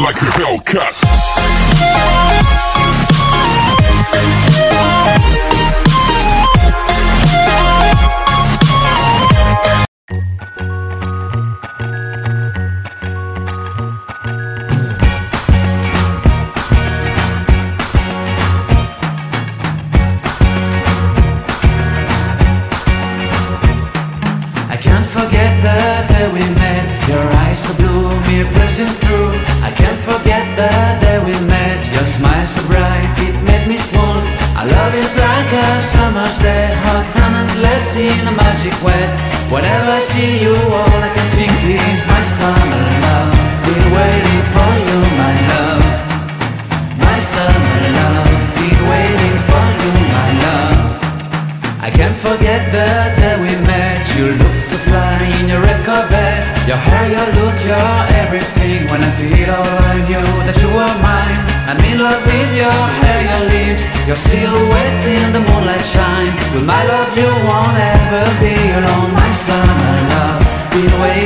like a Hellcat. I can't forget the day we met. Your eyes so blue, me piercing through. I can't forget the day we met. Your smile so bright, it made me swoon. Our love is like a summer's day, hot and endless in a magic way. Whenever I see you, all I can think is my summer love. Been waiting for you, my love. My summer love. Been waiting for you, my love. I can't forget the day we met. You looked so fly in your red Corvette. Your hair, your look, your everything. When I see it all, I knew that you were mine. I'm in love with your hair, your lips, your silhouette in the moonlight shine. With my love you won't ever be alone. My summer love, been waiting